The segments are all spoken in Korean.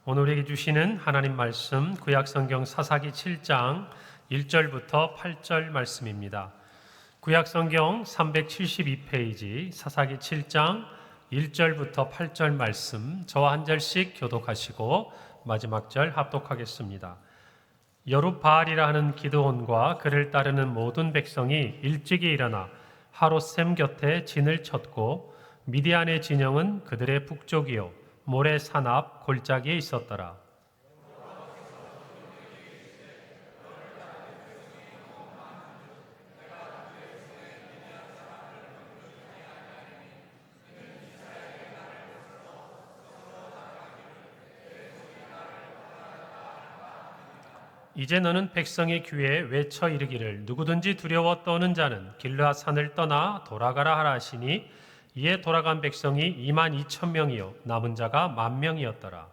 오늘 우리에게 주시는 하나님 말씀 구약성경 사사기 7장 1절부터 8절 말씀입니다. 구약성경 372페이지 사사기 7장 1절부터 8절 말씀 저와 한 절씩 교독하시고 마지막 절 합독하겠습니다. 여룻바알이라 하는 기드온과 그를 따르는 모든 백성이 일찍이 일어나 하롯셈 곁에 진을 쳤고 미디안의 진영은 그들의 북쪽이요 모래 산 앞 골짜기에 있었더라. 이제 너는 백성의 귀에 외쳐 이르기를 누구든지 두려워 떠는 자는 길르앗 산을 떠나 돌아가라 하라 하시니 이에 돌아간 백성이 22,000명이요 남은 자가 10,000명이었더라.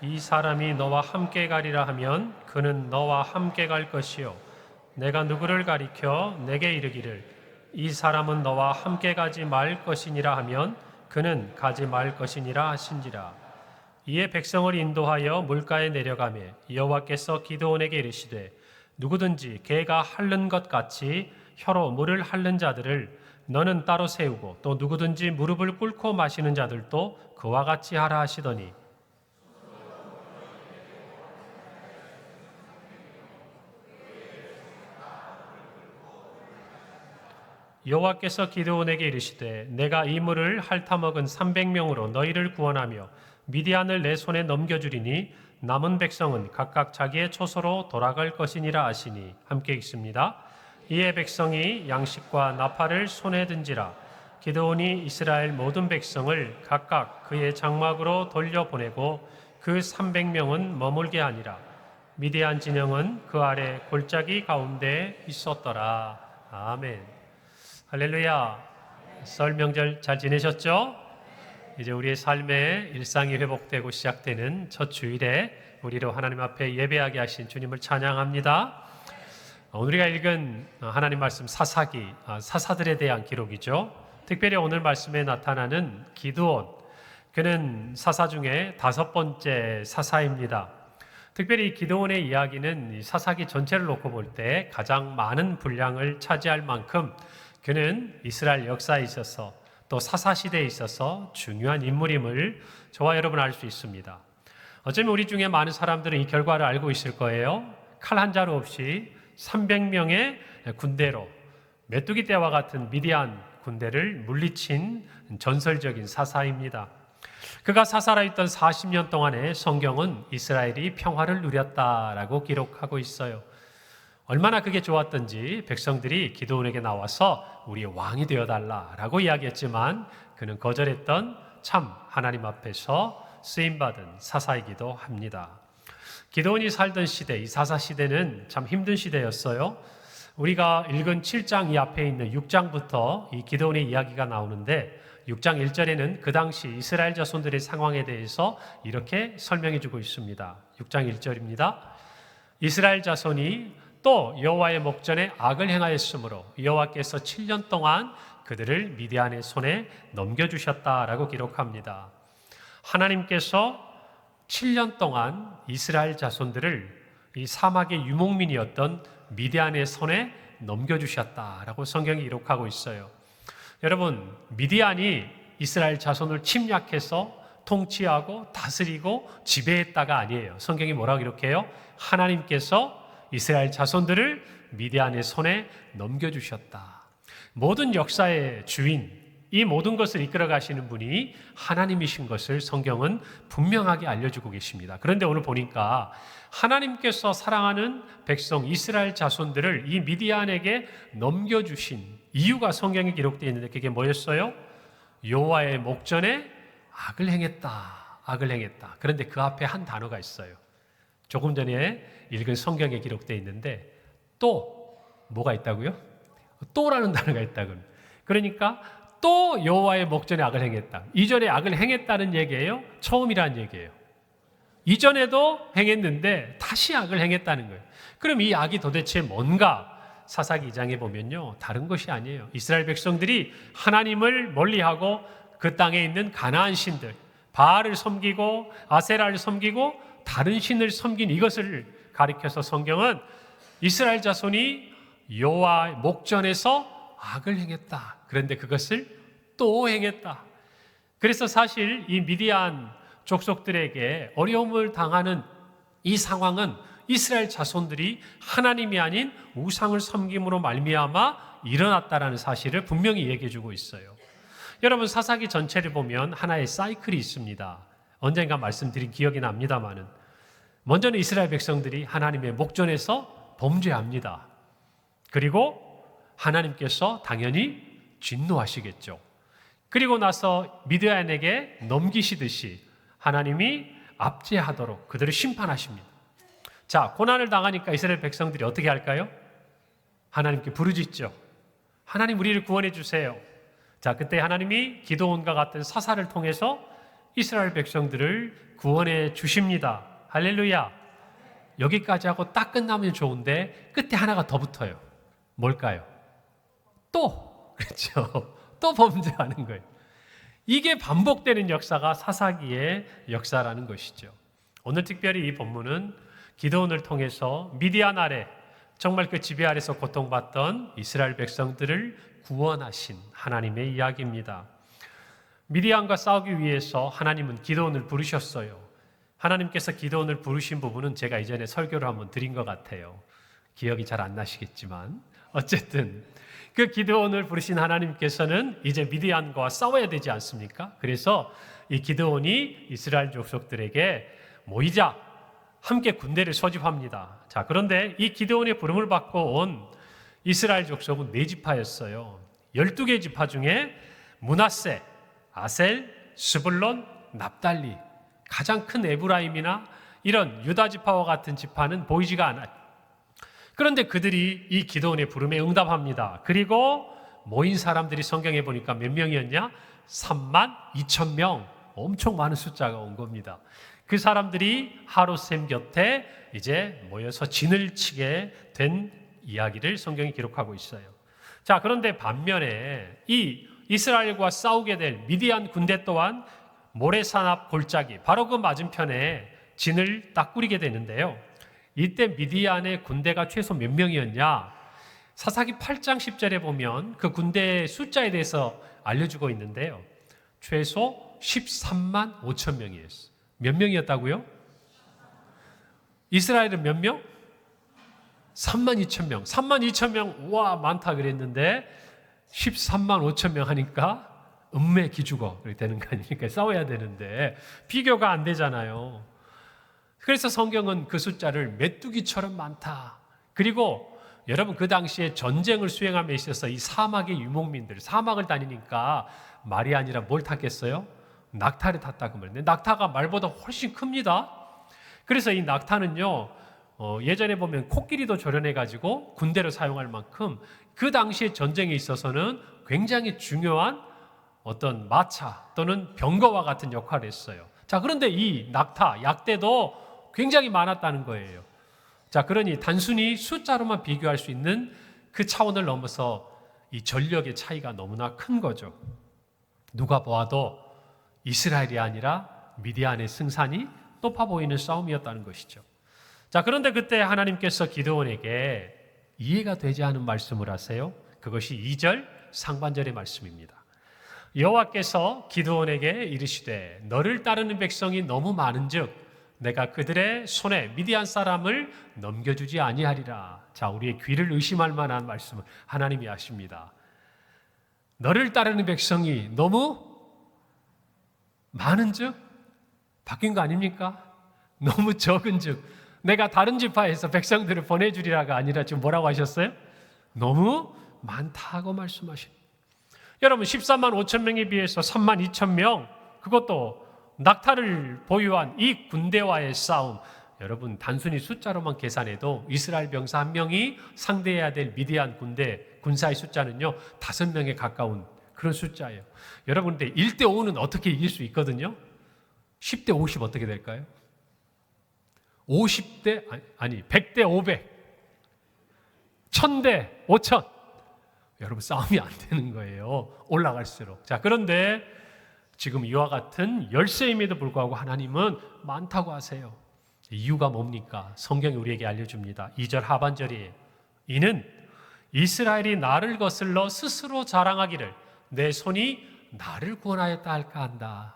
이 사람이 너와 함께 가리라 하면 그는 너와 함께 갈 것이요 내가 누구를 가리켜 내게 이르기를 이 사람은 너와 함께 가지 말 것이니라 하면 그는 가지 말 것이니라 하신지라. 이에 백성을 인도하여 물가에 내려가매 여호와께서 기드온에게 이르시되 누구든지 개가 핥는 것 같이 혀로 물을 핥는 자들을 너는 따로 세우고 또 누구든지 무릎을 꿇고 마시는 자들도 그와 같이 하라 하시더니 여호와께서 기드온에게 이르시되 내가 이 물을 핥아먹은 300명으로 너희를 구원하며 미디안을 내 손에 넘겨주리니 남은 백성은 각각 자기의 초소로 돌아갈 것이니라 하시니 함께 읽습니다. 이에 백성이 양식과 나팔을 손에 든지라 기드온이 이스라엘 모든 백성을 각각 그의 장막으로 돌려보내고 그 300명은 머물게 하니라. 미디안 진영은 그 아래 골짜기 가운데 있었더라. 아멘. 할렐루야. 설 명절 잘 지내셨죠? 이제 우리의 삶의 일상이 회복되고 시작되는 첫 주일에 우리로 하나님 앞에 예배하게 하신 주님을 찬양합니다. 오늘 우리가 읽은 하나님 말씀 사사기, 사사들에 대한 기록이죠. 특별히 오늘 말씀에 나타나는 기드온, 그는 사사 중에 5번째 사사입니다. 특별히 기드온의 이야기는 사사기 전체를 놓고 볼 때 가장 많은 분량을 차지할 만큼 그는 이스라엘 역사에 있어서 또 사사시대에 있어서 중요한 인물임을 저와 여러분 알 수 있습니다. 어쩌면 우리 중에 많은 사람들은 이 결과를 알고 있을 거예요. 칼 한 자루 없이 300명의 군대로 메뚜기 떼와 같은 미디안 군대를 물리친 전설적인 사사입니다. 그가 사사라 있던 40년 동안에 성경은 이스라엘이 평화를 누렸다라고 기록하고 있어요. 얼마나 그게 좋았던지 백성들이 기드온에게 나와서 우리의 왕이 되어달라라고 이야기했지만 그는 거절했던 참 하나님 앞에서 쓰임받은 사사이기도 합니다. 기드온이 살던 시대, 이 사사 시대는 참 힘든 시대였어요. 우리가 읽은 7장 이 앞에 있는 6장부터 이 기드온의 이야기가 나오는데 6장 1절에는 그 당시 이스라엘 자손들의 상황에 대해서 이렇게 설명해 주고 있습니다. 6장 1절입니다. 이스라엘 자손이 또 여호와의 목전에 악을 행하였으므로 여호와께서 7년 동안 그들을 미디안의 손에 넘겨주셨다라고 기록합니다. 하나님께서 7년 동안 이스라엘 자손들을 이 사막의 유목민이었던 미디안의 손에 넘겨주셨다라고 성경이 기록하고 있어요. 여러분, 미디안이 이스라엘 자손을 침략해서 통치하고 다스리고 지배했다가 아니에요. 성경이 뭐라고 기록해요? 하나님께서 이스라엘 자손들을 미디안의 손에 넘겨주셨다. 모든 역사의 주인, 이 모든 것을 이끌어 가시는 분이 하나님이신 것을 성경은 분명하게 알려주고 계십니다. 그런데 오늘 보니까 하나님께서 사랑하는 백성 이스라엘 자손들을 이 미디안에게 넘겨주신 이유가 성경에 기록되어 있는데 그게 뭐였어요? 여호와의 목전에 악을 행했다. 악을 행했다. 그런데 그 앞에 한 단어가 있어요. 조금 전에 읽은 성경에 기록되어 있는데 또 뭐가 있다고요? 또라는 단어가 있다고요. 그러니까 또 여호와의 목전에 악을 행했다. 이전에 악을 행했다는 얘기예요? 처음이라는 얘기예요? 이전에도 행했는데 다시 악을 행했다는 거예요. 그럼 이 악이 도대체 뭔가? 사사기 2장에 보면요, 다른 것이 아니에요. 이스라엘 백성들이 하나님을 멀리하고 그 땅에 있는 가나안 신들, 바알을 섬기고 아세라를 섬기고 다른 신을 섬긴 이것을 가리켜서 성경은 이스라엘 자손이 여호와의 목전에서 악을 행했다. 그런데 그것을 또 행했다. 그래서 사실 이 미디안 족속들에게 어려움을 당하는 이 상황은 이스라엘 자손들이 하나님이 아닌 우상을 섬김으로 말미암아 일어났다라는 사실을 분명히 얘기해 주고 있어요. 여러분, 사사기 전체를 보면 하나의 사이클이 있습니다. 언젠가 말씀드린 기억이 납니다만은, 먼저는 이스라엘 백성들이 하나님의 목전에서 범죄합니다. 그리고 하나님께서 당연히 진노하시겠죠. 그리고 나서 미디안에게 넘기시듯이 하나님이 압제하도록 그들을 심판하십니다. 자, 고난을 당하니까 이스라엘 백성들이 어떻게 할까요? 하나님께 부르짖죠. 하나님, 우리를 구원해 주세요. 자, 그때 하나님이 기드온과 같은 사사를 통해서 이스라엘 백성들을 구원해 주십니다. 할렐루야. 여기까지 하고 딱 끝나면 좋은데 끝에 하나가 더 붙어요. 뭘까요? 그렇죠. 또 범죄하는 거예요. 이게 반복되는 역사가 사사기의 역사라는 것이죠. 오늘 특별히 이 본문은 기드온을 통해서 미디안 아래, 정말 그 지배 아래서 고통받던 이스라엘 백성들을 구원하신 하나님의 이야기입니다. 미디안과 싸우기 위해서 하나님은 기드온을 부르셨어요. 하나님께서 기드온을 부르신 부분은 제가 이전에 설교를 한번 드린 것 같아요. 기억이 잘 안 나시겠지만 어쨌든 그 기드온을 부르신 하나님께서는 이제 미디안과 싸워야 되지 않습니까? 그래서 이 기드온이 이스라엘 족속들에게 모이자, 함께 군대를 소집합니다. 자, 그런데 이 기드온의 부름을 받고 온 이스라엘 족속은 4지파였어요. 12개 지파 중에 므낫세, 아셀, 스불론, 납달리, 가장 큰 에브라임이나 이런 유다 지파와 같은 지파는 보이지가 않아요. 그런데 그들이 이 기드온의 부름에 응답합니다. 그리고 모인 사람들이 성경에 보니까 몇 명이었냐? 32,000명. 엄청 많은 숫자가 온 겁니다. 그 사람들이 하루셈 곁에 이제 모여서 진을 치게 된 이야기를 성경이 기록하고 있어요. 자, 그런데 반면에 이 이스라엘과 싸우게 될 미디안 군대 또한 모래산 앞 골짜기, 바로 그 맞은편에 진을 딱 꾸리게 되는데요. 이때 미디안의 군대가 최소 몇 명이었냐? 사사기 8장 10절에 보면 그 군대의 숫자에 대해서 알려주고 있는데요. 최소 13만 5천 명이었어요. 몇 명이었다고요? 이스라엘은 몇 명? 3만 2천 명. 3만 2천 명, 우와, 많다 그랬는데 13만 5천 명 하니까 음매 기죽어 그렇게 되는 거 아닙니까? 싸워야 되는데 비교가 안 되잖아요. 그래서 성경은 그 숫자를 메뚜기처럼 많다. 그리고 여러분, 그 당시에 전쟁을 수행함에 있어서 이 사막의 유목민들, 사막을 다니니까 말이 아니라 뭘 탔겠어요? 낙타를 탔다고 말했는데 낙타가 말보다 훨씬 큽니다. 그래서 이 낙타는요, 예전에 보면 코끼리도 조련해가지고 군대로 사용할 만큼 그 당시에 전쟁에 있어서는 굉장히 중요한 어떤 마차 또는 병거와 같은 역할을 했어요. 자, 그런데 이 낙타, 약대도 굉장히 많았다는 거예요. 자, 그러니 단순히 숫자로만 비교할 수 있는 그 차원을 넘어서 이 전력의 차이가 너무나 큰 거죠. 누가 보아도 이스라엘이 아니라 미디안의 승산이 높아 보이는 싸움이었다는 것이죠. 자, 그런데 그때 하나님께서 기드온에게 이해가 되지 않은 말씀을 하세요. 그것이 2절 상반절의 말씀입니다. 여호와께서 기드온에게 이르시되 너를 따르는 백성이 너무 많은즉 내가 그들의 손에 미디안 사람을 넘겨주지 아니하리라. 자, 우리의 귀를 의심할 만한 말씀을 하나님이 하십니다. 너를 따르는 백성이 너무 많은즉 바뀐 거 아닙니까? 너무 적은즉 내가 다른 지파에서 백성들을 보내주리라가 아니라 지금 뭐라고 하셨어요? 너무 많다고 말씀하십니다. 여러분, 14만 5천 명에 비해서 3만 2천 명, 그것도 낙타를 보유한 이 군대와의 싸움, 여러분 단순히 숫자로만 계산해도 이스라엘 병사 한 명이 상대해야 될 미디안 군사의 숫자는요 5명에 가까운 그런 숫자예요. 여러분, 근데 1대 5는 어떻게 이길 수 있거든요? 10대 50 어떻게 될까요? 50대, 아니 100대 500, 1000대 5000. 여러분 싸움이 안 되는 거예요. 올라갈수록. 자, 그런데 지금 이와 같은 열세임에도 불구하고 하나님은 많다고 하세요. 이유가 뭡니까? 성경이 우리에게 알려줍니다. 2절 하반절이에요. 이는 이스라엘이 나를 거슬러 스스로 자랑하기를 내 손이 나를 구원하였다 할까 한다.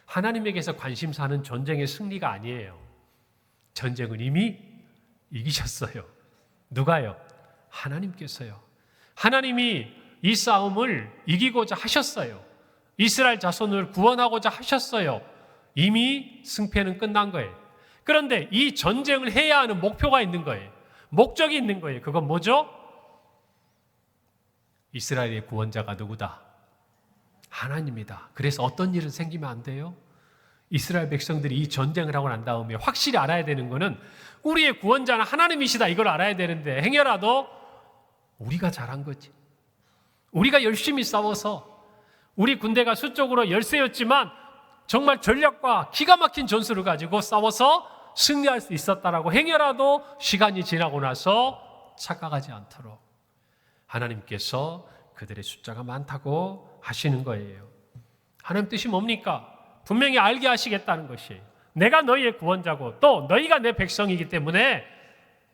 하나님에게서 관심사는 전쟁의 승리가 아니에요. 전쟁은 이미 이기셨어요. 누가요? 하나님께서요. 하나님이 이 싸움을 이기고자 하셨어요. 이스라엘 자손을 구원하고자 하셨어요. 이미 승패는 끝난 거예요. 그런데 이 전쟁을 해야 하는 목표가 있는 거예요. 목적이 있는 거예요. 그건 뭐죠? 이스라엘의 구원자가 누구다? 하나님이다. 그래서 어떤 일은 생기면 안 돼요? 이스라엘 백성들이 이 전쟁을 하고 난 다음에 확실히 알아야 되는 거는 우리의 구원자는 하나님이시다. 이걸 알아야 되는데 행여라도 우리가 잘한 거지. 우리가 열심히 싸워서 우리 군대가 수적으로 열세였지만 정말 전략과 기가 막힌 전술을 가지고 싸워서 승리할 수 있었다라고 행여라도 시간이 지나고 나서 착각하지 않도록 하나님께서 그들의 숫자가 많다고 하시는 거예요. 하나님 뜻이 뭡니까? 분명히 알게 하시겠다는 것이에요. 내가 너희의 구원자고 또 너희가 내 백성이기 때문에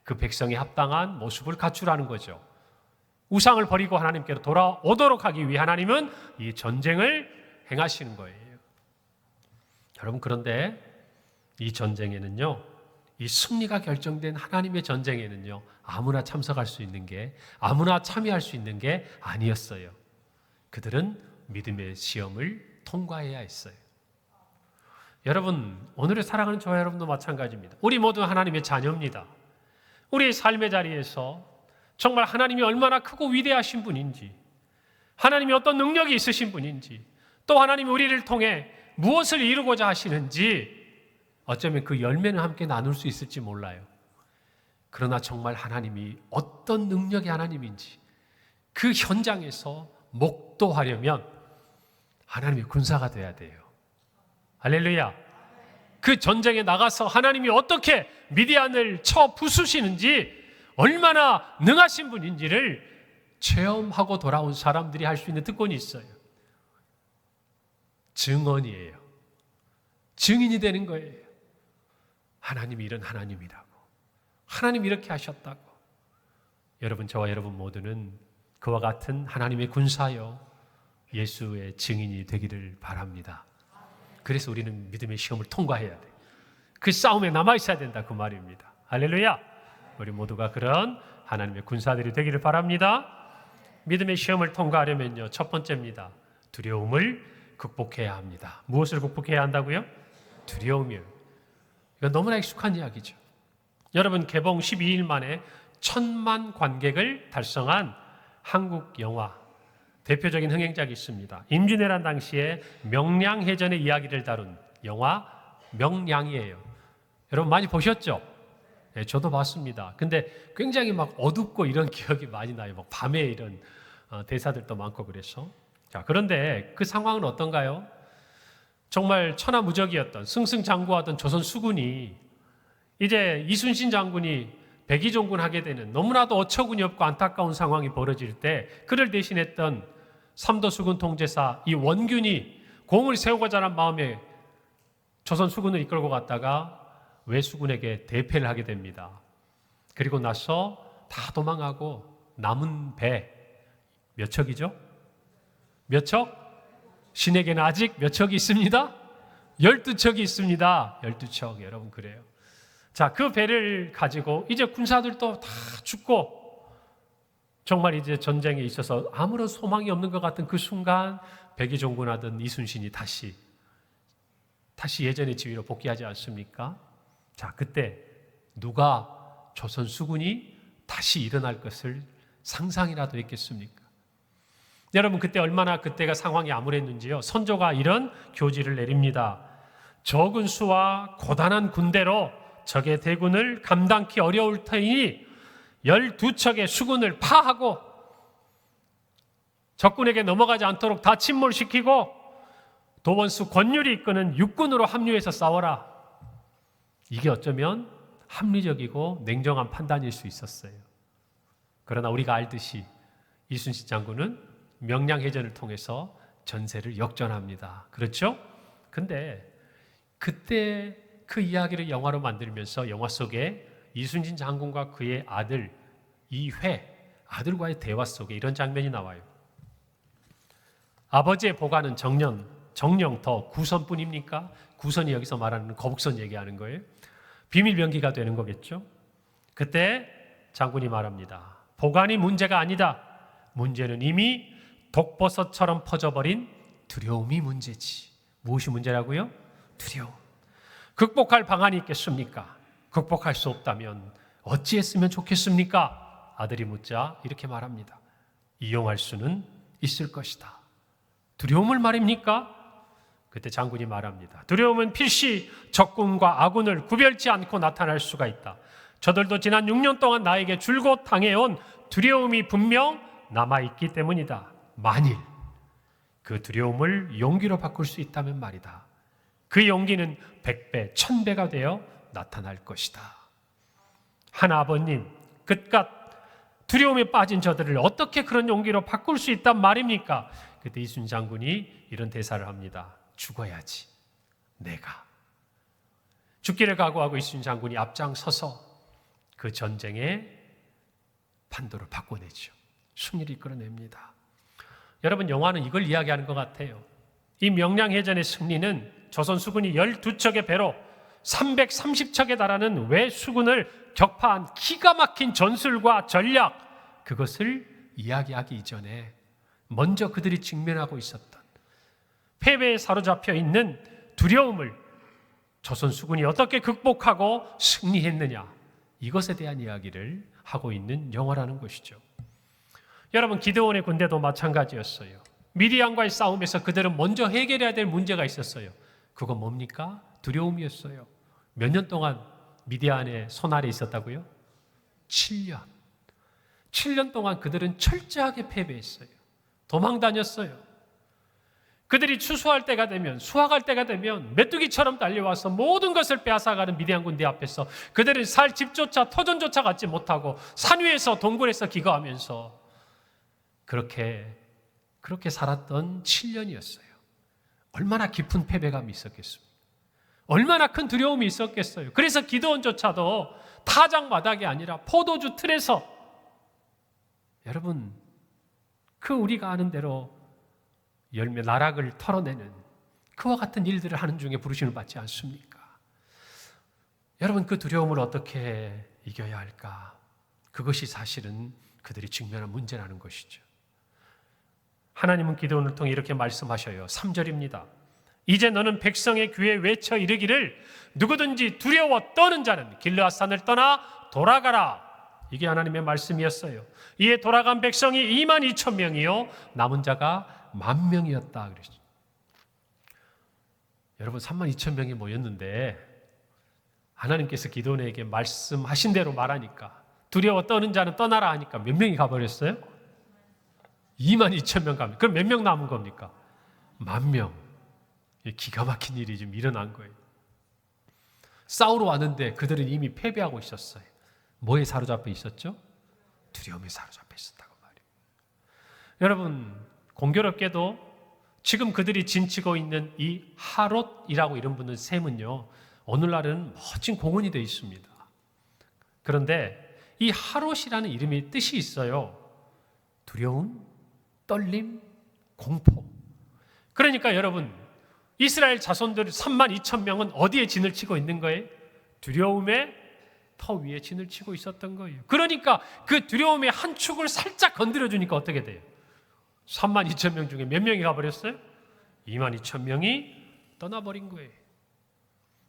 그 백성에 합당한 모습을 갖추라는 거죠. 우상을 버리고 하나님께로 돌아오도록 하기 위해 하나님은 이 전쟁을 행하시는 거예요. 여러분, 그런데 이 전쟁에는요, 이 승리가 결정된 하나님의 전쟁에는요, 아무나 참석할 수 있는 게, 아무나 참여할 수 있는 게 아니었어요. 그들은 믿음의 시험을 통과해야 했어요. 여러분, 오늘을 사랑하는 저와 여러분도 마찬가지입니다. 우리 모두 하나님의 자녀입니다. 우리의 삶의 자리에서 정말 하나님이 얼마나 크고 위대하신 분인지, 하나님이 어떤 능력이 있으신 분인지, 또 하나님이 우리를 통해 무엇을 이루고자 하시는지 어쩌면 그 열매는 함께 나눌 수 있을지 몰라요. 그러나 정말 하나님이 어떤 능력의 하나님인지 그 현장에서 목도하려면 하나님의 군사가 돼야 돼요. 할렐루야. 그 전쟁에 나가서 하나님이 어떻게 미디안을 쳐 부수시는지, 얼마나 능하신 분인지를 체험하고 돌아온 사람들이 할 수 있는 특권이 있어요. 증언이에요. 증인이 되는 거예요. 하나님이 이런 하나님이라고, 하나님이 이렇게 하셨다고. 여러분, 저와 여러분 모두는 그와 같은 하나님의 군사요 예수의 증인이 되기를 바랍니다. 그래서 우리는 믿음의 시험을 통과해야 돼요. 그 싸움에 남아있어야 된다, 그 말입니다. 할렐루야. 우리 모두가 그런 하나님의 군사들이 되기를 바랍니다. 믿음의 시험을 통과하려면요, 첫 번째입니다. 두려움을 극복해야 합니다. 무엇을 극복해야 한다고요? 두려움이요. 이건 너무나 익숙한 이야기죠. 여러분, 개봉 12일 만에 1000만 관객을 달성한 한국 영화 대표적인 흥행작이 있습니다. 임진왜란 당시에 명량해전의 이야기를 다룬 영화 명량이에요. 여러분 많이 보셨죠? 네, 저도 봤습니다. 근데 굉장히 막 어둡고 이런 기억이 많이 나요. 막 밤에 이런 대사들도 많고 그래서. 자, 그런데 그 상황은 어떤가요? 정말 천하무적이었던 승승장구하던 조선 수군이 이제 이순신 장군이 백의종군 하게 되는 너무나도 어처구니 없고 안타까운 상황이 벌어질 때 그를 대신했던 삼도수군 통제사 이 원균이 공을 세우고자 하는 마음에 조선 수군을 이끌고 갔다가 외수군에게 대패를 하게 됩니다. 그리고 나서 다 도망하고 남은 배 몇 척이죠? 몇 척? 신에게는 아직 몇 척이 있습니다? 12척이 있습니다. 12척. 여러분, 그래요. 자, 그 배를 가지고 이제 군사들도 다 죽고 정말 이제 전쟁에 있어서 아무런 소망이 없는 것 같은 그 순간 백의종군하던 이순신이 다시 예전의 지위로 복귀하지 않습니까? 자, 그때 누가 조선 수군이 다시 일어날 것을 상상이라도 했겠습니까? 여러분, 그때 얼마나 그때가 상황이 암울했는지요. 선조가 이런 교지를 내립니다. 적은 수와 고단한 군대로 적의 대군을 감당키 어려울 터이니 12척의 수군을 파하고 적군에게 넘어가지 않도록 다 침몰시키고 도원수 권율이 이끄는 육군으로 합류해서 싸워라. 이게 어쩌면 합리적이고 냉정한 판단일 수 있었어요. 그러나 우리가 알듯이 이순신 장군은 명량해전을 통해서 전세를 역전합니다. 그렇죠? 근데 그때 그 이야기를 영화로 만들면서 영화 속에 이순신 장군과 그의 아들 이회, 아들과의 대화 속에 이런 장면이 나와요. 아버지의 보관은 정령 더 구선뿐입니까? 구선이 여기서 말하는 거북선 얘기하는 거예요. 비밀병기가 되는 거겠죠. 그때 장군이 말합니다. 보관이 문제가 아니다. 문제는 이미 독버섯처럼 퍼져버린 두려움이 문제지. 무엇이 문제라고요? 두려움. 극복할 방안이 있겠습니까? 극복할 수 없다면 어찌했으면 좋겠습니까? 아들이 묻자 이렇게 말합니다. 이용할 수는 있을 것이다. 두려움을 말입니까? 그때 장군이 말합니다. 두려움은 필시 적군과 아군을 구별치 않고 나타날 수가 있다. 저들도 지난 6년 동안 나에게 줄곧 당해온 두려움이 분명 남아있기 때문이다. 만일 그 두려움을 용기로 바꿀 수 있다면 말이다. 그 용기는 100배, 1000배가 되어 나타날 것이다. 한 아버님, 그깟 두려움에 빠진 저들을 어떻게 그런 용기로 바꿀 수 있단 말입니까? 그때 이순신 장군이 이런 대사를 합니다. 죽어야지, 내가. 죽기를 각오하고 이순신 장군이 앞장서서 그 전쟁의 판도를 바꿔내죠. 승리를 이끌어냅니다. 여러분, 영화는 이걸 이야기하는 것 같아요. 이 명량해전의 승리는 조선 수군이 12척의 배로 330척에 달하는 외수군을 격파한 기가 막힌 전술과 전략, 그것을 이야기하기 이전에 먼저 그들이 직면하고 있었던 패배에 사로잡혀 있는 두려움을 조선 수군이 어떻게 극복하고 승리했느냐, 이것에 대한 이야기를 하고 있는 영화라는 것이죠. 여러분, 기드온의 군대도 마찬가지였어요. 미디안과의 싸움에서 그들은 먼저 해결해야 될 문제가 있었어요. 그건 뭡니까? 두려움이었어요. 몇 년 동안 미디안의 손 아래 있었다고요? 7년. 7년 동안 그들은 철저하게 패배했어요. 도망 다녔어요. 그들이 추수할 때가 되면, 수확할 때가 되면 메뚜기처럼 달려와서 모든 것을 빼앗아가는 미디안 군대 앞에서 그들은 살 집조차 터전조차 갖지 못하고 산 위에서 동굴에서 기거하면서 그렇게 살았던 7년이었어요. 얼마나 깊은 패배감이 있었겠습니까? 얼마나 큰 두려움이 있었겠어요. 그래서 기드온조차도 타작 마당이 아니라 포도주 틀에서, 여러분, 그 우리가 아는 대로 열매 나락을 털어내는 그와 같은 일들을 하는 중에 부르심을 받지 않습니까? 여러분, 그 두려움을 어떻게 이겨야 할까? 그것이 사실은 그들이 직면한 문제라는 것이죠. 하나님은 기드온을 통해 이렇게 말씀하셔요. 3절입니다. 이제 너는 백성의 귀에 외쳐 이르기를 누구든지 두려워 떠는 자는 길르앗산을 떠나 돌아가라. 이게 하나님의 말씀이었어요. 이에 돌아간 백성이 22,000명이요 남은 자가 10,000명이었다 그랬죠. 여러분, 32,000명이 모였는데 하나님께서 기드온에게 말씀하신 대로 말하니까, 두려워 떠는 자는 떠나라 하니까 몇 명이 가버렸어요? 22,000명 가면. 그럼 몇 명 남은 겁니까? 10,000명. 기가 막힌 일이 좀 일어난 거예요. 싸우러 왔는데 그들은 이미 패배하고 있었어요. 뭐에 사로잡혀 있었죠? 두려움에 사로잡혀 있었다고 말이에요. 여러분, 공교롭게도 지금 그들이 진치고 있는 이 하롯이라고 이름 붙는 샘은요, 오늘날은 멋진 공원이 되어 있습니다. 그런데 이 하롯이라는 이름이 뜻이 있어요. 두려움, 떨림, 공포. 그러니까 여러분, 이스라엘 자손들 32,000명은 어디에 진을 치고 있는 거예요? 두려움의 터 위에 진을 치고 있었던 거예요. 그러니까 그 두려움의 한 축을 살짝 건드려주니까 어떻게 돼요? 32,000명 중에 몇 명이 가버렸어요? 22,000명이 떠나버린 거예요.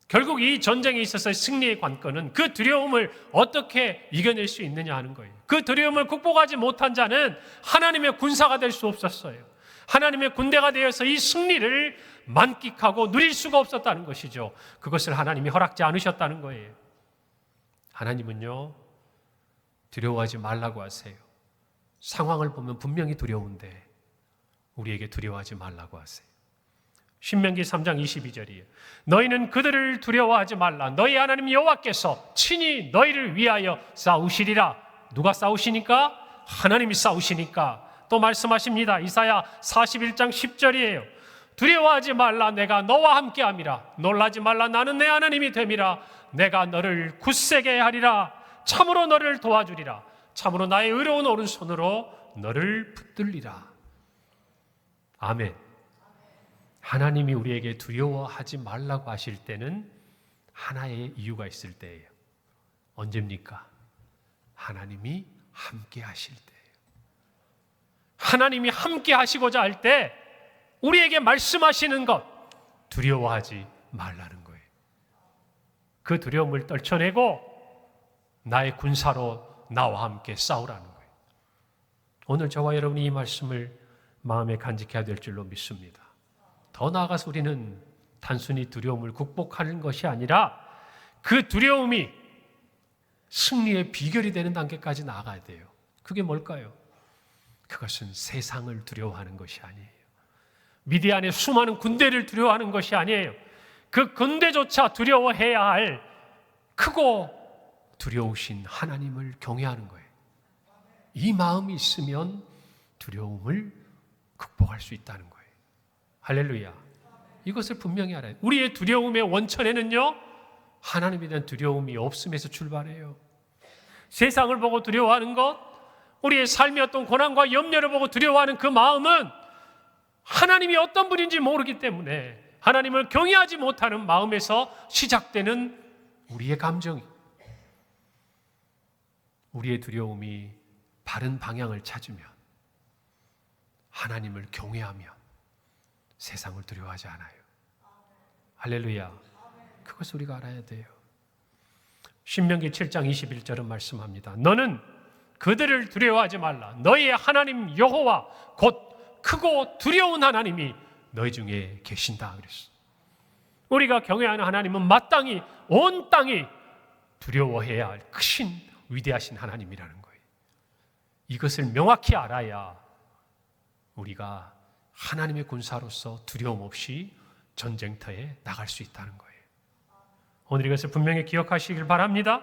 결국 이 전쟁에 있어서의 승리의 관건은 그 두려움을 어떻게 이겨낼 수 있느냐 하는 거예요. 그 두려움을 극복하지 못한 자는 하나님의 군사가 될 수 없었어요. 하나님의 군대가 되어서 이 승리를 만끽하고 누릴 수가 없었다는 것이죠. 그것을 하나님이 허락지 않으셨다는 거예요. 하나님은요, 두려워하지 말라고 하세요. 상황을 보면 분명히 두려운데 우리에게 두려워하지 말라고 하세요. 신명기 3장 22절이에요. 너희는 그들을 두려워하지 말라. 너희 하나님 여호와께서 친히 너희를 위하여 싸우시리라. 누가 싸우시니까? 하나님이 싸우시니까. 또 말씀하십니다. 이사야 41장 10절이에요. 두려워하지 말라. 내가 너와 함께함이라. 놀라지 말라. 나는 내 하나님이 됨이라. 내가 너를 굳세게 하리라. 참으로 너를 도와주리라. 참으로 나의 의로운 오른손으로 너를 붙들리라. 아멘. 하나님이 우리에게 두려워하지 말라고 하실 때는 하나의 이유가 있을 때예요. 언제입니까? 하나님이 함께 하실 때예요. 하나님이 함께 하시고자 할 때 우리에게 말씀하시는 것, 두려워하지 말라는 거예요. 그 두려움을 떨쳐내고 나의 군사로 나와 함께 싸우라는 거예요. 오늘 저와 여러분이 이 말씀을 마음에 간직해야 될 줄로 믿습니다. 더 나아가서 우리는 단순히 두려움을 극복하는 것이 아니라 그 두려움이 승리의 비결이 되는 단계까지 나아가야 돼요. 그게 뭘까요? 그것은 세상을 두려워하는 것이 아니에요. 미디안의 수많은 군대를 두려워하는 것이 아니에요. 그 군대조차 두려워해야 할 크고 두려우신 하나님을 경외하는 거예요. 이 마음이 있으면 두려움을 극복할 수 있다는 거예요. 할렐루야. 이것을 분명히 알아요. 우리의 두려움의 원천에는요, 하나님에 대한 두려움이 없음에서 출발해요. 세상을 보고 두려워하는 것, 우리의 삶의 어떤 고난과 염려를 보고 두려워하는 그 마음은 하나님이 어떤 분인지 모르기 때문에 하나님을 경외하지 못하는 마음에서 시작되는 우리의 감정이, 우리의 두려움이 바른 방향을 찾으면, 하나님을 경외하면 세상을 두려워하지 않아요. 할렐루야. 그것을 우리가 알아야 돼요. 신명기 7장 21절은 말씀합니다. 너는 그들을 두려워하지 말라. 너희의 하나님 여호와 곧 크고 두려운 하나님이 너희 중에 계신다 그랬어. 우리가 경외하는 하나님은 마땅히 온 땅이 두려워해야 할 크신 위대하신 하나님이라는 거예요. 이것을 명확히 알아야 우리가 하나님의 군사로서 두려움 없이 전쟁터에 나갈 수 있다는 거예요. 오늘 이것을 분명히 기억하시길 바랍니다.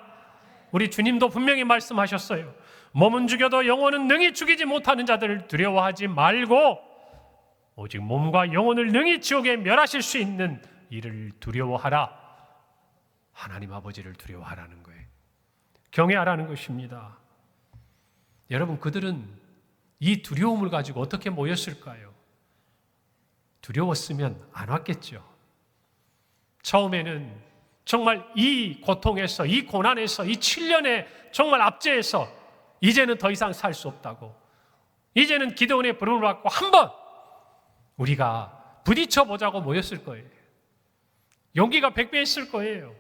우리 주님도 분명히 말씀하셨어요. 몸은 죽여도 영혼은 능히 죽이지 못하는 자들을 두려워하지 말고 오직 몸과 영혼을 능히 지옥에 멸하실 수 있는 이를 두려워하라. 하나님 아버지를 두려워하라는 거예요. 경외하라는 것입니다. 여러분, 그들은 이 두려움을 가지고 어떻게 모였을까요? 두려웠으면 안 왔겠죠. 처음에는 정말 이 고통에서, 이 고난에서, 이 7년의 정말 압제에서 이제는 더 이상 살 수 없다고, 이제는 기드온의 부름을 받고 한번 우리가 부딪혀보자고 모였을 거예요. 용기가 100배 있을 거예요.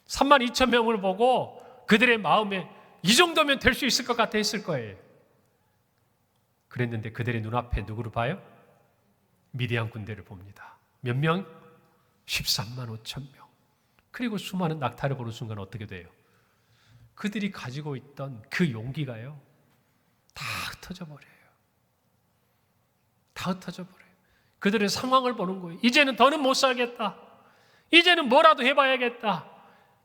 32,000명을 보고 그들의 마음에 이 정도면 될 수 있을 것 같아 했을 거예요. 그랬는데 그들의 눈앞에 누구를 봐요? 미디안 군대를 봅니다. 몇 명? 13만 5천 명. 그리고 수많은 낙타를 보는 순간 어떻게 돼요? 그들이 가지고 있던 그 용기가요, 다 흩어져 버려요. 다 흩어져 버려요. 그들의 상황을 보는 거예요. 이제는 더는 못 살겠다. 이제는 뭐라도 해봐야겠다.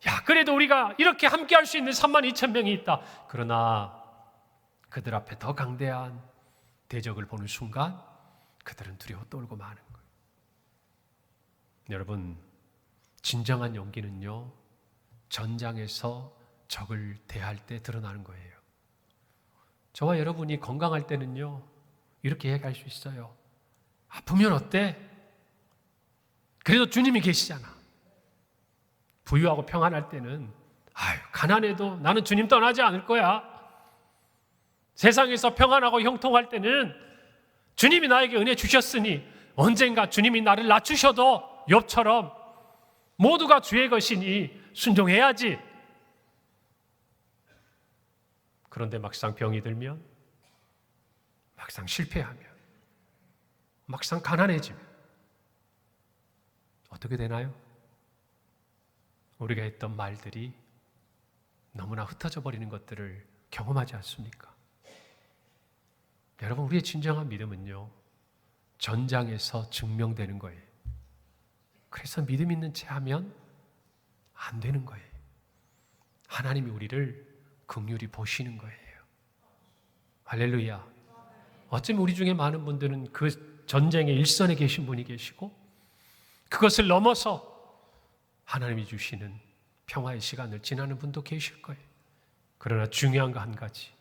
야, 그래도 우리가 이렇게 함께 할 수 있는 3만 2천 명이 있다. 그러나 그들 앞에 더 강대한 대적을 보는 순간 그들은 두려워 떨고 마는 거예요. 여러분, 진정한 용기는요, 전장에서 적을 대할 때 드러나는 거예요. 저와 여러분이 건강할 때는요, 이렇게 얘기할 수 있어요. 아프면 어때? 그래도 주님이 계시잖아. 부유하고 평안할 때는 가난해도 나는 주님 떠나지 않을 거야. 세상에서 평안하고 형통할 때는 주님이 나에게 은혜 주셨으니 언젠가 주님이 나를 낮추셔도 욥처럼 모두가 주의 것이니 순종해야지. 그런데 막상 병이 들면, 막상 실패하면, 막상 가난해지면 어떻게 되나요? 우리가 했던 말들이 너무나 흩어져 버리는 것들을 경험하지 않습니까? 여러분, 우리의 진정한 믿음은요, 전장에서 증명되는 거예요. 그래서 믿음 있는 채 하면 안 되는 거예요. 하나님이 우리를 긍휼히 보시는 거예요. 할렐루야. 어쩌면 우리 중에 많은 분들은 그 전쟁의 일선에 계신 분이 계시고 그것을 넘어서 하나님이 주시는 평화의 시간을 지나는 분도 계실 거예요. 그러나 중요한 거 한 가지,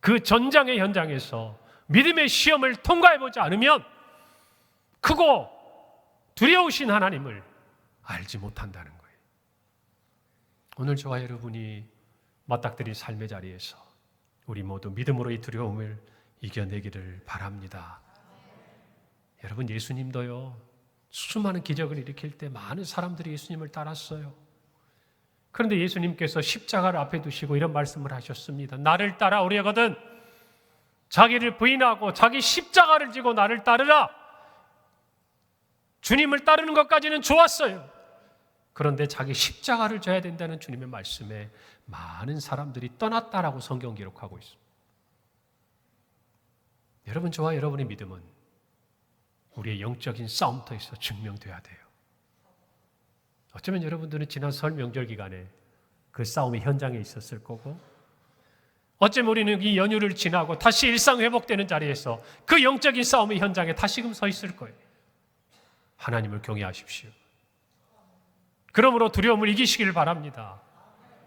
그 전장의 현장에서 믿음의 시험을 통과해보지 않으면 크고 두려우신 하나님을 알지 못한다는 거예요. 오늘 저와 여러분이 맞닥뜨린 삶의 자리에서 우리 모두 믿음으로 이 두려움을 이겨내기를 바랍니다. 여러분, 예수님도요, 수많은 기적을 일으킬 때 많은 사람들이 예수님을 따랐어요. 그런데 예수님께서 십자가를 앞에 두시고 이런 말씀을 하셨습니다. 나를 따라오려거든 자기를 부인하고 자기 십자가를 지고 나를 따르라. 주님을 따르는 것까지는 좋았어요. 그런데 자기 십자가를 져야 된다는 주님의 말씀에 많은 사람들이 떠났다라고 성경 기록하고 있습니다. 여러분, 저와 여러분의 믿음은 우리의 영적인 싸움터에서 증명돼야 돼요. 어쩌면 여러분들은 지난 설 명절 기간에 그 싸움의 현장에 있었을 거고, 어쩌면 우리는 이 연휴를 지나고 다시 일상 회복되는 자리에서 그 영적인 싸움의 현장에 다시금 서 있을 거예요. 하나님을 경외하십시오. 그러므로 두려움을 이기시기를 바랍니다.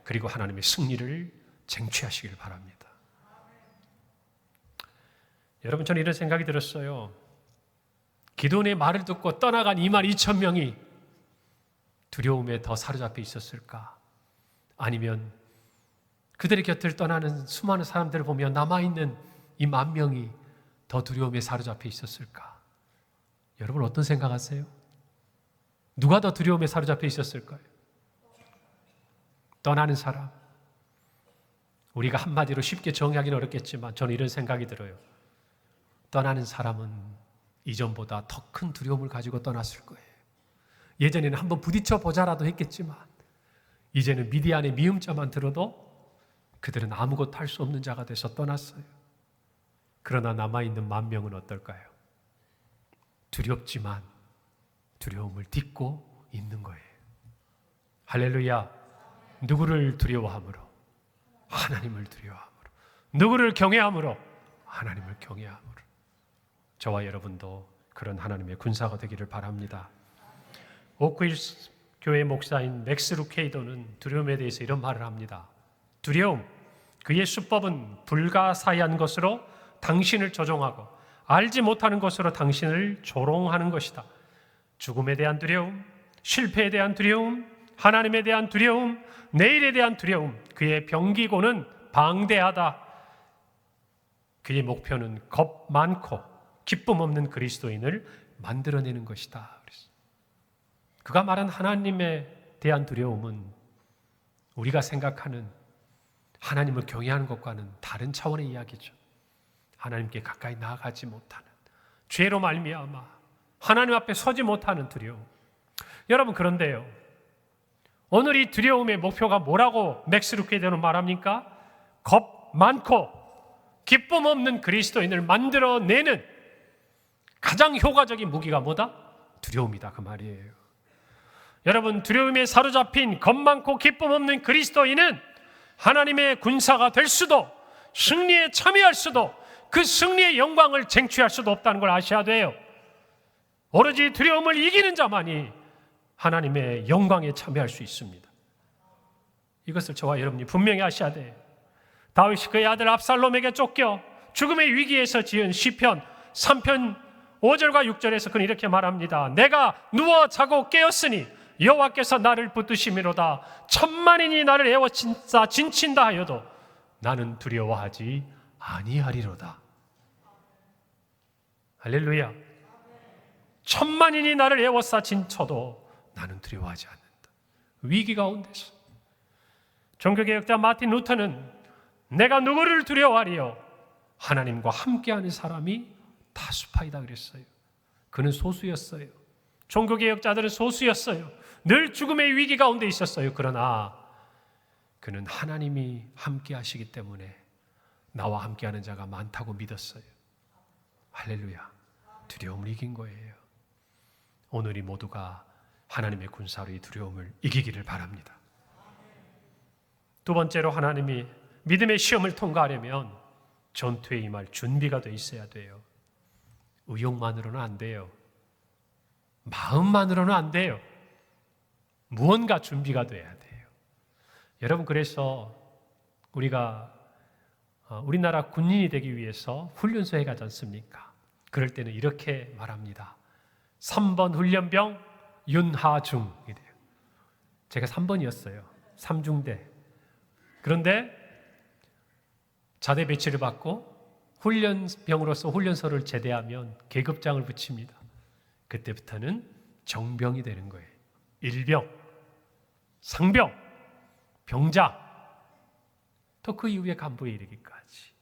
그리고 하나님의 승리를 쟁취하시기를 바랍니다. 여러분, 저는 이런 생각이 들었어요. 기도원의 말을 듣고 떠나간 22,000명이 두려움에 더 사로잡혀 있었을까? 아니면 그들의 곁을 떠나는 수많은 사람들을 보며 남아있는 이 10,000명이 더 두려움에 사로잡혀 있었을까? 여러분, 어떤 생각하세요? 누가 더 두려움에 사로잡혀 있었을까요? 떠나는 사람. 우리가 한마디로 쉽게 정의하기는 어렵겠지만 저는 이런 생각이 들어요. 떠나는 사람은 이전보다 더 큰 두려움을 가지고 떠났을 거예요. 예전에는 한번 부딪혀 보자라도 했겠지만 이제는 미디안의 미음자만 들어도 그들은 아무것도 할 수 없는 자가 돼서 떠났어요. 그러나 남아있는 10,000명은 어떨까요? 두렵지만 두려움을 딛고 있는 거예요. 할렐루야. 누구를 두려워함으로? 하나님을 두려워함으로. 누구를 경외함으로? 하나님을 경외함으로. 저와 여러분도 그런 하나님의 군사가 되기를 바랍니다. 오크힐 교회 목사인 맥스 루케이도는 두려움에 대해서 이런 말을 합니다. 두려움, 그의 수법은 불가사의한 것으로 당신을 조종하고 알지 못하는 것으로 당신을 조롱하는 것이다. 죽음에 대한 두려움, 실패에 대한 두려움, 하나님에 대한 두려움, 내일에 대한 두려움, 그의 병기고는 방대하다. 그의 목표는 겁 많고 기쁨 없는 그리스도인을 만들어내는 것이다. 그가 말한 하나님에 대한 두려움은 우리가 생각하는 하나님을 경외하는 것과는 다른 차원의 이야기죠. 하나님께 가까이 나아가지 못하는, 죄로 말미암아 하나님 앞에 서지 못하는 두려움. 여러분, 그런데요, 오늘 이 두려움의 목표가 뭐라고 맥스 루케이도는 말합니까? 겁 많고 기쁨 없는 그리스도인을 만들어내는 가장 효과적인 무기가 뭐다? 두려움이다, 그 말이에요. 여러분, 두려움에 사로잡힌 겁 많고 기쁨 없는 그리스도인은 하나님의 군사가 될 수도, 승리에 참여할 수도, 그 승리의 영광을 쟁취할 수도 없다는 걸 아셔야 돼요. 오로지 두려움을 이기는 자만이 하나님의 영광에 참여할 수 있습니다. 이것을 저와 여러분이 분명히 아셔야 돼요. 다윗이 그의 아들 압살롬에게 쫓겨 죽음의 위기에서 지은 시편 3편 5절과 6절에서 그는 이렇게 말합니다. 내가 누워 자고 깨었으니 여호와께서 나를 붙드심이로다. 10,000만인이 나를 에워싸 진친다 하여도 나는 두려워하지 아니하리로다. 할렐루야. 10,000만인이 나를 에워싸 진쳐도 나는 두려워하지 않는다. 위기 가운데서 종교개혁자 마틴 루터는 내가 누구를 두려워하리요? 하나님과 함께하는 사람이 다수파이다 그랬어요. 그는 소수였어요. 종교개혁자들은 소수였어요. 늘 죽음의 위기 가운데 있었어요. 그러나 그는 하나님이 함께 하시기 때문에 나와 함께하는 자가 많다고 믿었어요. 할렐루야. 두려움을 이긴 거예요. 오늘 이 모두가 하나님의 군사로 이 두려움을 이기기를 바랍니다. 두 번째로 하나님이 믿음의 시험을 통과하려면 전투에 임할 준비가 돼 있어야 돼요. 의욕만으로는 안 돼요. 마음만으로는 안 돼요. 무언가 준비가 돼야 돼요. 여러분, 그래서 우리가 우리나라 군인이 되기 위해서 훈련소에 가지 않습니까? 그럴 때는 이렇게 말합니다. 3번 훈련병 윤하중이래요. 제가 3번이었어요. 3중대. 그런데 자대 배치를 받고 훈련병으로서 훈련소를 제대하면 계급장을 붙입니다. 그때부터는 정병이 되는 거예요. 일병, 상병, 병장, 또 그 이후에 간부에 이르기까지.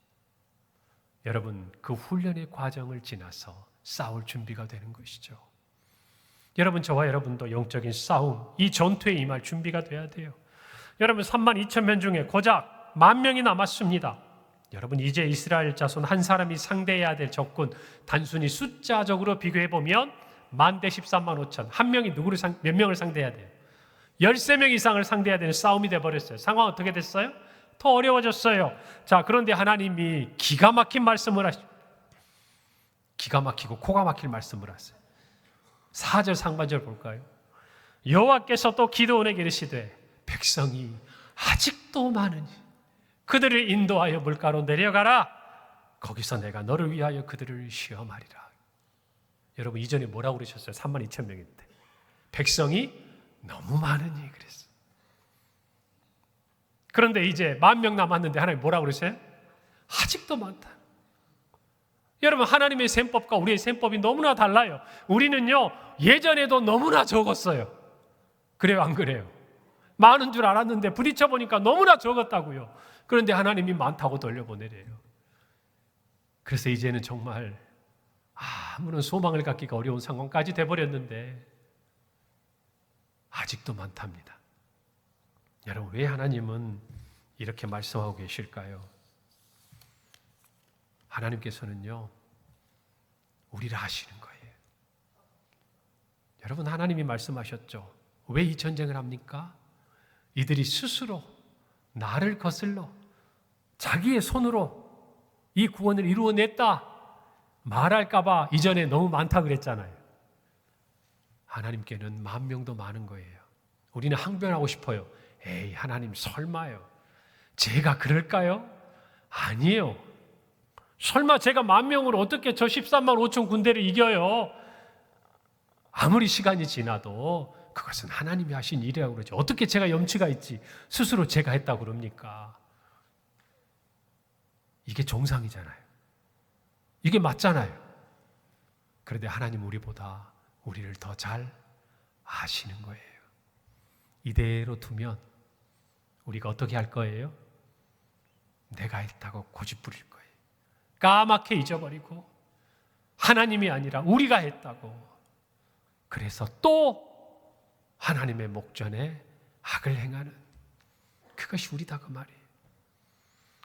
여러분, 그 훈련의 과정을 지나서 싸울 준비가 되는 것이죠. 여러분, 저와 여러분도 영적인 싸움, 이 전투에 임할 준비가 돼야 돼요. 여러분, 32,000명 중에 고작 10,000명이 남았습니다. 여러분, 이제 이스라엘 자손 한 사람이 상대해야 될 적군, 단순히 숫자적으로 비교해보면 10,000대 135,000, 한 명이 몇 명을 상대해야 돼요? 13명 이상을 상대해야 되는 싸움이 돼버렸어요. 상황 어떻게 됐어요? 더 어려워졌어요. 자, 그런데 하나님이 기가 막힌 말씀을 기가 막히고 코가 막힐 말씀을 하세요. 4절 상반절 볼까요? 여호와께서 또 기드온에게 이르시되 백성이 아직도 많으니 그들을 인도하여 물가로 내려가라. 거기서 내가 너를 위하여 그들을 시험하리라. 여러분, 이전에 뭐라고 그러셨어요? 32,000명인데 백성이 너무 많으니 그랬어요. 그런데 이제 10,000명 남았는데 하나님 뭐라고 그러세요? 아직도 많다. 여러분, 하나님의 셈법과 우리의 셈법이 너무나 달라요. 우리는요, 예전에도 너무나 적었어요. 그래요, 안 그래요? 많은 줄 알았는데 부딪혀보니까 너무나 적었다고요. 그런데 하나님이 많다고 돌려보내래요. 그래서 이제는 정말 아무런 소망을 갖기가 어려운 상황까지 돼버렸는데 아직도 많답니다. 여러분, 왜 하나님은 이렇게 말씀하고 계실까요? 하나님께서는요, 우리를 아시는 거예요. 여러분, 하나님이 말씀하셨죠. 왜 이 전쟁을 합니까? 이들이 스스로 나를 거슬러 자기의 손으로 이 구원을 이루어냈다 말할까 봐 이전에 너무 많다 그랬잖아요. 하나님께는 10,000명도 많은 거예요. 우리는 항변하고 싶어요. 에이, 하나님 설마요. 제가 그럴까요? 아니에요. 설마 제가 10,000명으로 어떻게 저 135,000 군대를 이겨요? 아무리 시간이 지나도 그것은 하나님이 하신 일이라고 그러죠. 어떻게 제가 염치가 있지 스스로 제가 했다고 그럽니까? 이게 정상이잖아요. 이게 맞잖아요. 그런데 하나님 우리보다 우리를 더 잘 아시는 거예요. 이대로 두면 우리가 어떻게 할 거예요? 내가 했다고 고집부릴 거예요. 까맣게 잊어버리고 하나님이 아니라 우리가 했다고. 그래서 또 하나님의 목전에 악을 행하는, 그것이 우리다 그 말이에요.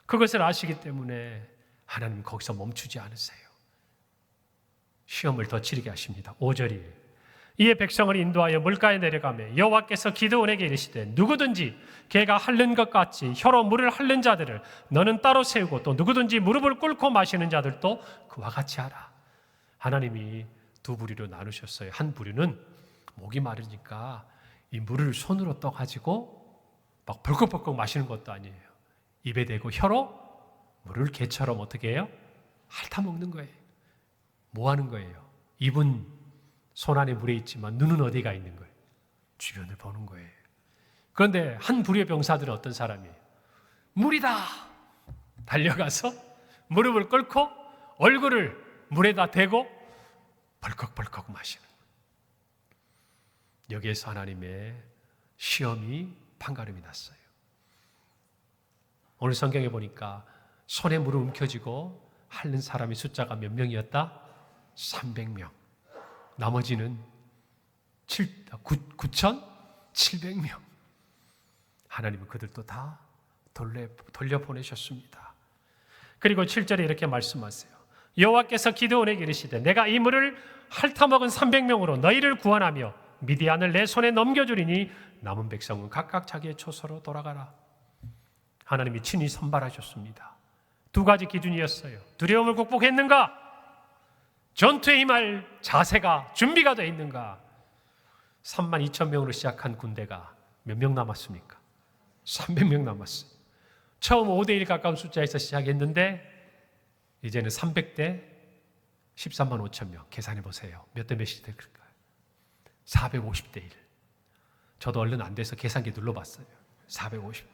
그것을 아시기 때문에 하나님 거기서 멈추지 않으세요. 시험을 더 치르게 하십니다. 5절이에요. 이에 백성을 인도하여 물가에 내려가며 여호와께서 기드온에게 이르시되 누구든지 개가 핥는 것 같이 혀로 물을 핥는 자들을 너는 따로 세우고 또 누구든지 무릎을 꿇고 마시는 자들도 그와 같이 하라. 하나님이 두 부류로 나누셨어요. 한 부류는 목이 마르니까 이 물을 손으로 떠가지고 막 벌컥벌컥 마시는 것도 아니에요. 입에 대고 혀로 물을 개처럼 어떻게 해요? 핥아먹는 거예요. 뭐 하는 거예요? 입은 손 안에 물에 있지만 눈은 어디가 있는 거예요? 주변을 보는 거예요. 그런데 한 부류의 병사들은 어떤 사람이에요? 물이다! 달려가서 무릎을 꿇고 얼굴을 물에다 대고 벌컥벌컥 마시는 거예요. 여기에서 하나님의 시험이 판가름이 났어요. 오늘 성경에 보니까 손에 물을 움켜쥐고 핥는 사람의 숫자가 몇 명이었다? 300명. 나머지는 9,700명. 하나님은 그들도 다 돌려보내셨습니다. 그리고 7절에 이렇게 말씀하세요. 여호와께서 기드온에게 이르시되 내가 이 물을 핥아먹은 300명으로 너희를 구원하며 미디안을 내 손에 넘겨주리니 남은 백성은 각각 자기의 처소로 돌아가라. 하나님이 친히 선발하셨습니다. 두 가지 기준이었어요. 두려움을 극복했는가? 전투에 임할 자세가 준비가 되어 있는가? 32,000명으로 시작한 군대가 몇 명 남았습니까? 300명 남았어요. 처음 5대1 가까운 숫자에서 시작했는데 이제는 300대 13만 5천 명. 계산해 보세요. 몇 대 몇이 될까요? 450대 1. 저도 얼른 안 돼서 계산기 눌러봤어요. 450.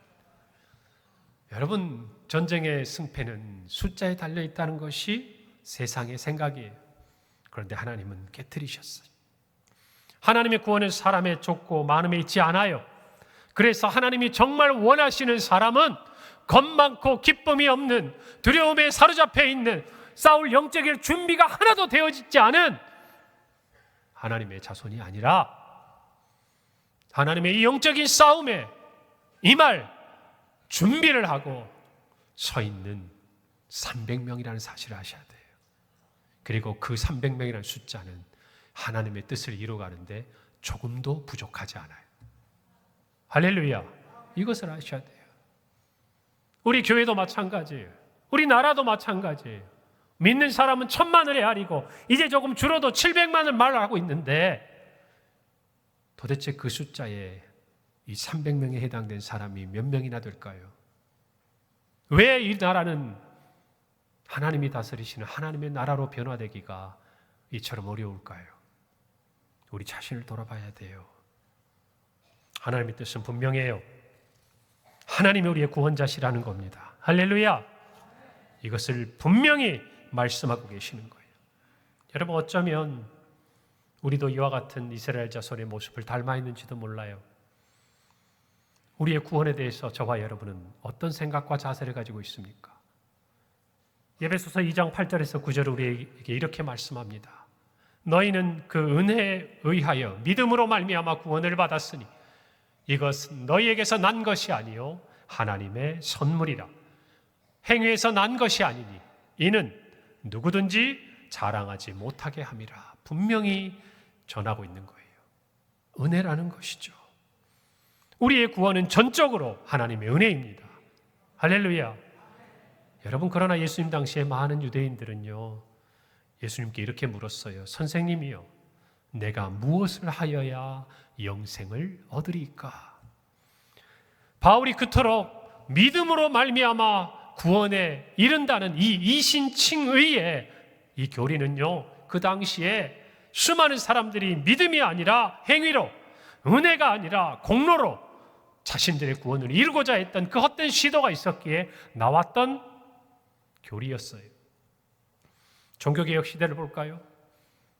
여러분, 전쟁의 승패는 숫자에 달려있다는 것이 세상의 생각이에요. 그런데 하나님은 깨트리셨어요. 하나님의 구원은 사람의 좁고 많음에 있지 않아요. 그래서 하나님이 정말 원하시는 사람은 겁 많고 기쁨이 없는, 두려움에 사로잡혀 있는, 싸울 영적인 준비가 하나도 되어지지 않은 하나님의 자손이 아니라 하나님의 이 영적인 싸움에 임할 준비를 하고 서 있는 300명이라는 사실을 아셔야 돼요. 그리고 그 300명이라는 숫자는 하나님의 뜻을 이루어가는데 조금도 부족하지 않아요. 할렐루야. 이것을 아셔야 돼요. 우리 교회도 마찬가지예요. 우리 나라도 마찬가지예요. 믿는 사람은 1,000만을 헤아리고 이제 조금 줄어도 700만을 말하고 있는데 도대체 그 숫자에 이 300명에 해당된 사람이 몇 명이나 될까요? 왜 이 나라는 하나님이 다스리시는 하나님의 나라로 변화되기가 이처럼 어려울까요? 우리 자신을 돌아봐야 돼요. 하나님의 뜻은 분명해요. 하나님이 우리의 구원자시라는 겁니다. 할렐루야. 이것을 분명히 말씀하고 계시는 거예요. 여러분, 어쩌면 우리도 이와 같은 이스라엘 자손의 모습을 닮아 있는지도 몰라요. 우리의 구원에 대해서 저와 여러분은 어떤 생각과 자세를 가지고 있습니까? 에베소서 2장 8절에서 9절을 우리에게 이렇게 말씀합니다. 너희는 그 은혜에 의하여 믿음으로 말미암아 구원을 받았으니 이것은 너희에게서 난 것이 아니요 하나님의 선물이라. 행위에서 난 것이 아니니 이는 누구든지 자랑하지 못하게 함이라. 분명히 전하고 있는 거예요. 은혜라는 것이죠. 우리의 구원은 전적으로 하나님의 은혜입니다. 할렐루야. 여러분, 그러나 예수님 당시에 많은 유대인들은요, 예수님께 이렇게 물었어요. 선생님이요, 내가 무엇을 하여야 영생을 얻으리까? 바울이 그토록 믿음으로 말미암아 구원에 이른다는 이 이신칭의의 이 교리는요, 그 당시에 수많은 사람들이 믿음이 아니라 행위로, 은혜가 아니라 공로로 자신들의 구원을 이루고자 했던 그 헛된 시도가 있었기에 나왔던 교리였어요. 종교개혁 시대를 볼까요?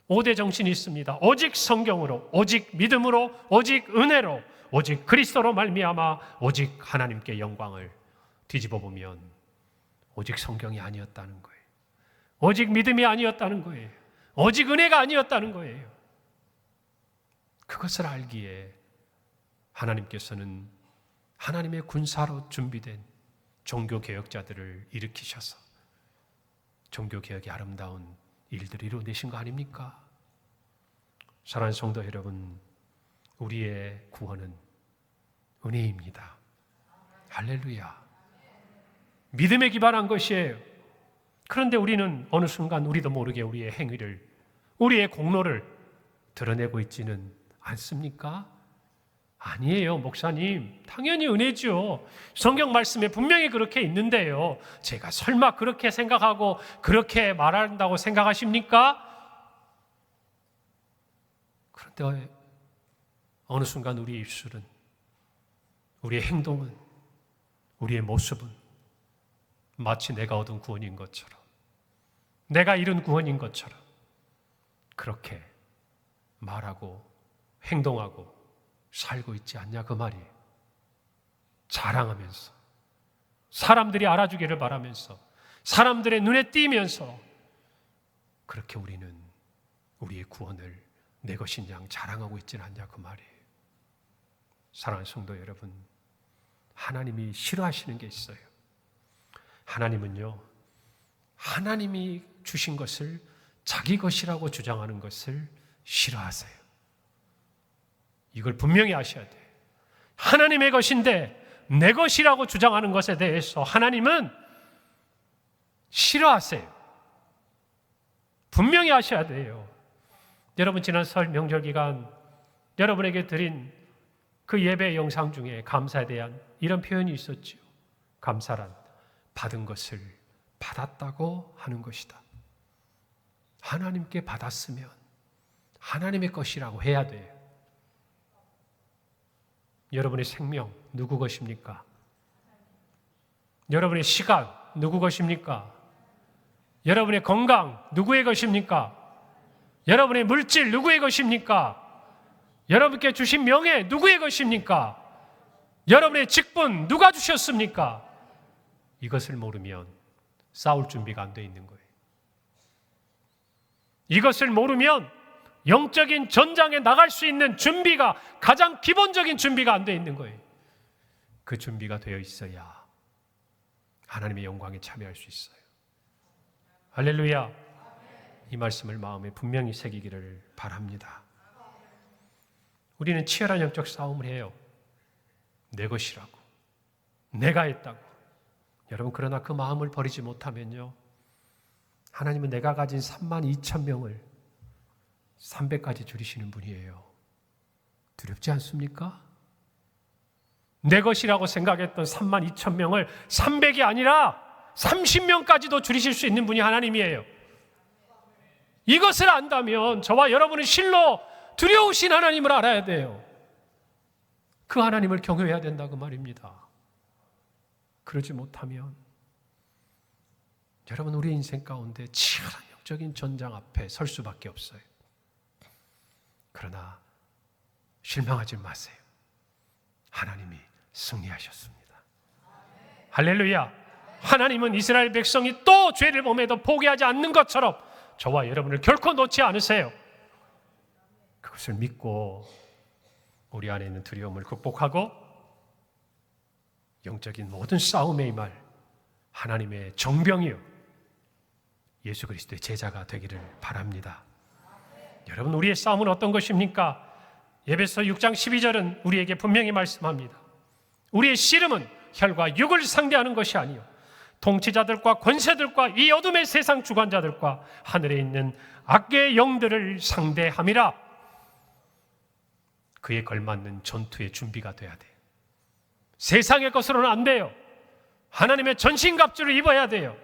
5대 정신이 있습니다. 오직 성경으로, 오직 믿음으로, 오직 은혜로, 오직 그리스도로 말미암아 오직 하나님께 영광을 뒤집어 보면 오직 성경이 아니었다는 거예요. 오직 믿음이 아니었다는 거예요. 오직 은혜가 아니었다는 거예요. 그것을 알기에 하나님께서는 하나님의 군사로 준비된 종교개혁자들을 일으키셔서 종교개혁의 아름다운 일들을 이루어내신 거 아닙니까? 사랑하는 성도 여러분, 우리의 구원은 은혜입니다. 할렐루야. 믿음에 기반한 것이에요. 그런데 우리는 어느 순간 우리도 모르게 우리의 행위를, 우리의 공로를 드러내고 있지는 않습니까? 아니에요, 목사님. 당연히 은혜죠. 성경 말씀에 분명히 그렇게 있는데요. 제가 설마 그렇게 생각하고 그렇게 말한다고 생각하십니까? 그런데 어느 순간 우리의 입술은, 우리의 행동은, 우리의 모습은 마치 내가 얻은 구원인 것처럼, 내가 이룬 구원인 것처럼 그렇게 말하고 행동하고 살고 있지 않냐, 그 말이에요. 자랑하면서, 사람들이 알아주기를 바라면서, 사람들의 눈에 띄면서 그렇게 우리는 우리의 구원을 내 것인 양 자랑하고 있지는 않냐, 그 말이에요. 사랑하는 성도 여러분, 하나님이 싫어하시는 게 있어요. 하나님은요, 하나님이 주신 것을 자기 것이라고 주장하는 것을 싫어하세요. 이걸 분명히 아셔야 돼요. 하나님의 것인데 내 것이라고 주장하는 것에 대해서 하나님은 싫어하세요. 분명히 아셔야 돼요. 여러분, 지난 설 명절 기간 여러분에게 드린 그 예배 영상 중에 감사에 대한 이런 표현이 있었죠. 감사란 받은 것을 받았다고 하는 것이다. 하나님께 받았으면 하나님의 것이라고 해야 돼요. 여러분의 생명 누구 것입니까? 여러분의 시간 누구 것입니까? 여러분의 건강 누구의 것입니까? 여러분의 물질 누구의 것입니까? 여러분께 주신 명예 누구의 것입니까? 여러분의 직분 누가 주셨습니까? 이것을 모르면 싸울 준비가 안 돼 있는 거예요. 이것을 모르면 영적인 전장에 나갈 수 있는 준비가, 가장 기본적인 준비가 안 돼 있는 거예요. 그 준비가 되어 있어야 하나님의 영광에 참여할 수 있어요. 할렐루야. 이 말씀을 마음에 분명히 새기기를 바랍니다. 우리는 치열한 영적 싸움을 해요. 내 것이라고, 내가 했다고. 여러분, 그러나 그 마음을 버리지 못하면요, 하나님은 내가 가진 32,000명을 300까지 줄이시는 분이에요. 두렵지 않습니까? 내 것이라고 생각했던 32,000명을 300이 아니라 30명까지도 줄이실 수 있는 분이 하나님이에요. 이것을 안다면 저와 여러분은 실로 두려우신 하나님을 알아야 돼요. 그 하나님을 경외해야 된다고 말입니다. 그러지 못하면 여러분, 우리 인생 가운데 치열한 영적인 전장 앞에 설 수밖에 없어요. 그러나 실망하지 마세요. 하나님이 승리하셨습니다. 할렐루야. 하나님은 이스라엘 백성이 또 죄를 범해도 포기하지 않는 것처럼 저와 여러분을 결코 놓지 않으세요. 그것을 믿고 우리 안에 있는 두려움을 극복하고 영적인 모든 싸움에 임할 하나님의 정병이요 예수 그리스도의 제자가 되기를 바랍니다. 여러분, 우리의 싸움은 어떤 것입니까? 에베소 6장 12절은 우리에게 분명히 말씀합니다. 우리의 씨름은 혈과 육을 상대하는 것이 아니요 통치자들과 권세들과 이 어둠의 세상 주관자들과 하늘에 있는 악의 영들을 상대함이라. 그에 걸맞는 전투의 준비가 돼야 돼요. 세상의 것으로는 안 돼요. 하나님의 전신갑주를 입어야 돼요.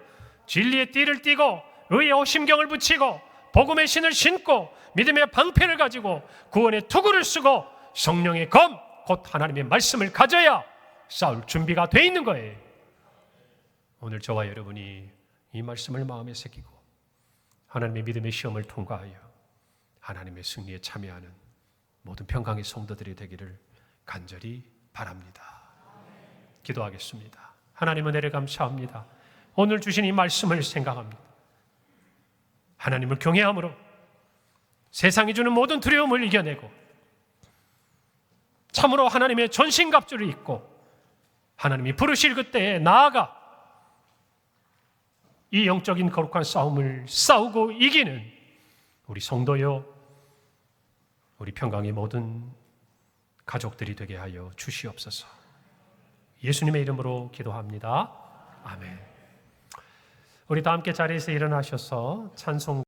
진리의 띠를 띠고 의의 오심경을 붙이고 복음의 신을 신고 믿음의 방패를 가지고 구원의 투구를 쓰고 성령의 검, 곧 하나님의 말씀을 가져야 싸울 준비가 돼 있는 거예요. 오늘 저와 여러분이 이 말씀을 마음에 새기고 하나님의 믿음의 시험을 통과하여 하나님의 승리에 참여하는 모든 평강의 성도들이 되기를 간절히 바랍니다. 기도하겠습니다. 하나님, 은혜를 감사합니다. 오늘 주신 이 말씀을 생각합니다. 하나님을 경외함으로 세상이 주는 모든 두려움을 이겨내고 참으로 하나님의 전신갑주를 입고 하나님이 부르실 그때에 나아가 이 영적인 거룩한 싸움을 싸우고 이기는 우리 성도요, 우리 평강의 모든 가족들이 되게 하여 주시옵소서. 예수님의 이름으로 기도합니다. 아멘. 우리 다 함께 자리에서 일어나셔서 찬송